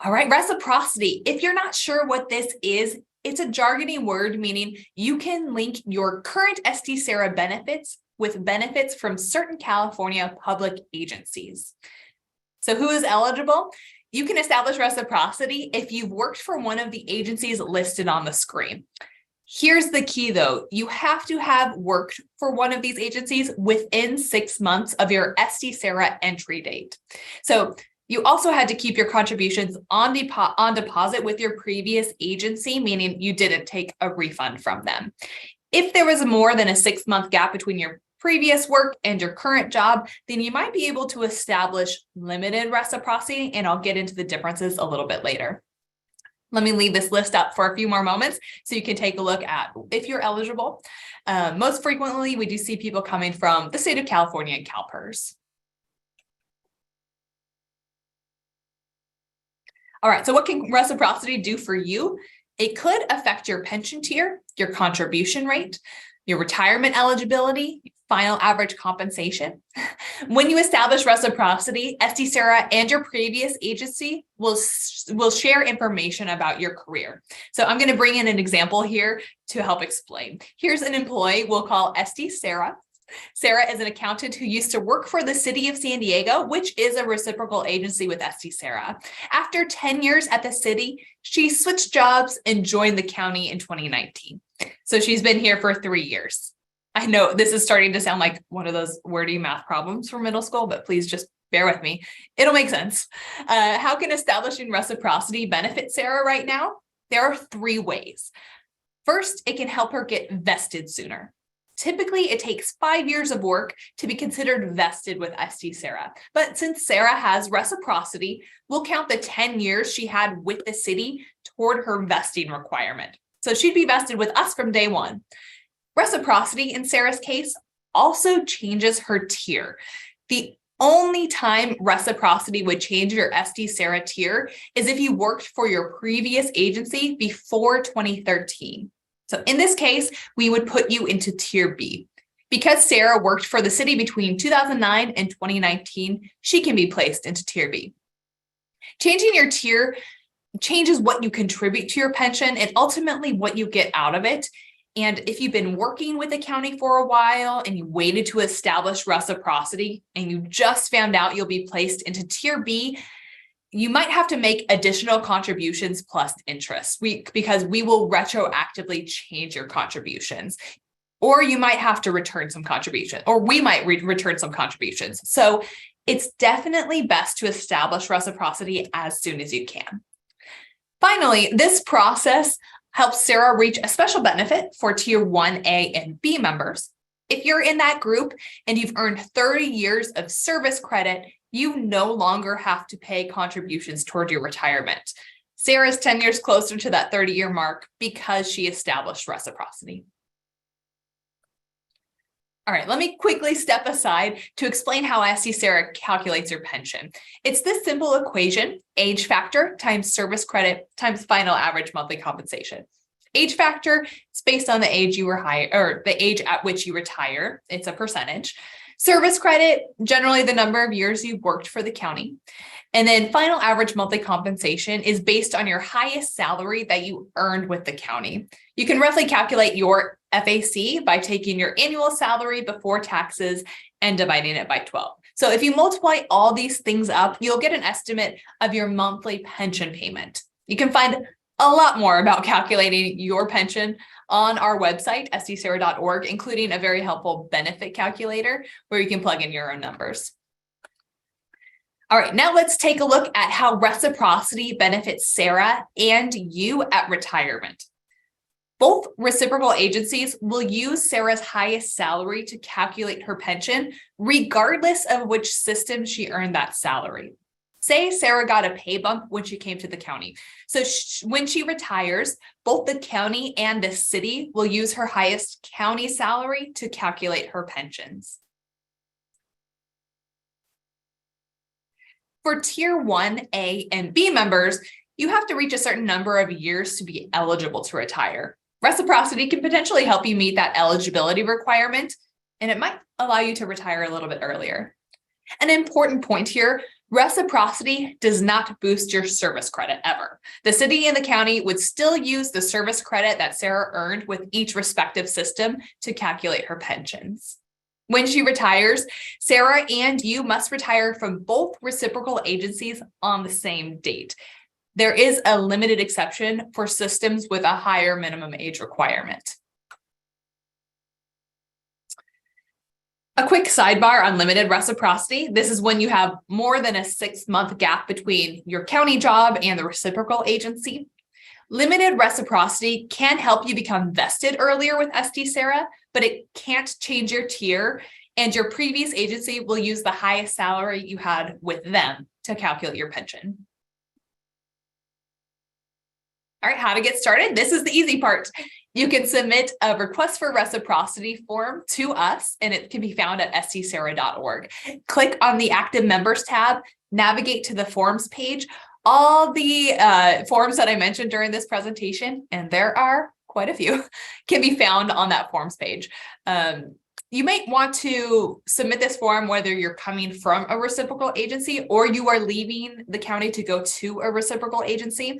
All right, reciprocity. If you're not sure what this is, it's a jargony word meaning you can link your current SDCERA benefits with benefits from certain California public agencies. So who is eligible? You can establish reciprocity if you've worked for one of the agencies listed on the screen. Here's the key though, you have to have worked for one of these agencies within 6 months of your SDCERA entry date. So you also had to keep your contributions on deposit with your previous agency, meaning you didn't take a refund from them. If there was more than a 6-month gap between your previous work and your current job, then you might be able to establish limited reciprocity, and I'll get into the differences a little bit later. Let me leave this list up for a few more moments so you can take a look at if you're eligible. Most frequently, we do see people coming from the state of California and CalPERS. All right, so what can reciprocity do for you? It could affect your pension tier, your contribution rate, your retirement eligibility, final average compensation. When you establish reciprocity, SDCERA and your previous agency will share information about your career. So I'm going to bring in an example here to help explain. Here's an employee we'll call SDCERA. Sarah is an accountant who used to work for the city of San Diego, which is a reciprocal agency with SDCERA. After 10 years at the city, she switched jobs and joined the county in 2019. So she's been here for 3 years. I know this is starting to sound like one of those wordy math problems for middle school, but please just bear with me. It'll make sense. How can establishing reciprocity benefit Sarah right now? There are 3 ways. First, it can help her get vested sooner. Typically, it takes 5 years of work to be considered vested with SDCERA. But since Sarah has reciprocity, we'll count the 10 years she had with the city toward her vesting requirement. So she'd be vested with us from day 1. Reciprocity, in Sarah's case, also changes her tier. The only time reciprocity would change your SDCERA tier is if you worked for your previous agency before 2013. So in this case, we would put you into Tier B. Because Sarah worked for the city between 2009 and 2019, she can be placed into Tier B. Changing your tier changes what you contribute to your pension and ultimately what you get out of it. And if you've been working with the county for a while and you waited to establish reciprocity and you just found out you'll be placed into Tier B, you might have to make additional contributions plus interest because we will retroactively change your contributions, or you might have to return some contribution, or we might return some contributions. So it's definitely best to establish reciprocity as soon as you can. Finally, this process helps Sarah reach a special benefit for Tier 1A and B members. If you're in that group and you've earned 30 years of service credit, you no longer have to pay contributions toward your retirement. Sarah's 10 years closer to that 30-year mark because she established reciprocity. All right, let me quickly step aside to explain how SDCERA calculates your pension. It's this simple equation, age factor times service credit times final average monthly compensation. Age factor is based on the age you were hired, or the age at which you retire. It's a percentage. Service credit, generally the number of years you've worked for the county. And then final average monthly compensation is based on your highest salary that you earned with the county. You can roughly calculate your FAC by taking your annual salary before taxes and dividing it by 12. So if you multiply all these things up, you'll get an estimate of your monthly pension payment. You can find a lot more about calculating your pension on our website, sdcera.org, including a very helpful benefit calculator where you can plug in your own numbers. All right, now let's take a look at how reciprocity benefits Sarah and you at retirement. Both reciprocal agencies will use Sarah's highest salary to calculate her pension, regardless of which system she earned that salary. Say Sarah got a pay bump when she came to the county. So when she retires, both the county and the city will use her highest county salary to calculate her pensions. For Tier 1A and B members, you have to reach a certain number of years to be eligible to retire. Reciprocity can potentially help you meet that eligibility requirement, and it might allow you to retire a little bit earlier. An important point here, Reciprocity does not boost your service credit ever. The city and the county would still use the service credit that Sarah earned with each respective system to calculate her pensions. When she retires, Sarah and you must retire from both reciprocal agencies on the same date. There is a limited exception for systems with a higher minimum age requirement. A quick sidebar on limited reciprocity. This is when you have more than a 6-month gap between your county job and the reciprocal agency. Limited reciprocity can help you become vested earlier with SDCERA, but it can't change your tier, and your previous agency will use the highest salary you had with them to calculate your pension. All right, how to get started? This is the easy part. You can submit a request for reciprocity form to us, and it can be found at SDCERA.org. Click on the Active Members tab, navigate to the Forms page. All the forms that I mentioned during this presentation, and there are quite a few, can be found on that Forms page. You might want to submit this form whether you're coming from a reciprocal agency or you are leaving the county to go to a reciprocal agency.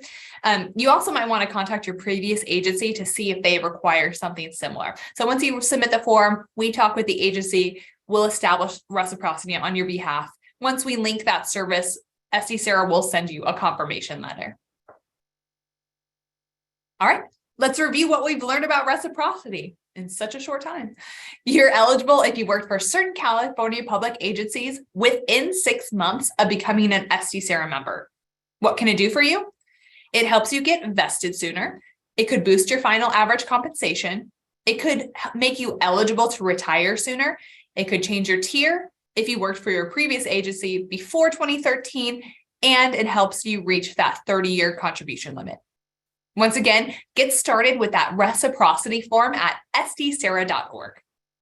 You also might want to contact your previous agency to see if they require something similar. So once you submit the form, we talk with the agency, we'll establish reciprocity on your behalf. Once we link that service, SDCERA will send you a confirmation letter. All right, let's review what we've learned about reciprocity in such a short time. You're eligible if you work for certain California public agencies within 6 months of becoming an SDCERA member. What can it do for you? It helps you get vested sooner. It could boost your final average compensation. It could make you eligible to retire sooner. It could change your tier if you worked for your previous agency before 2013, and it helps you reach that 30-year contribution limit. Once again, get started with that reciprocity form at SDCERA.org.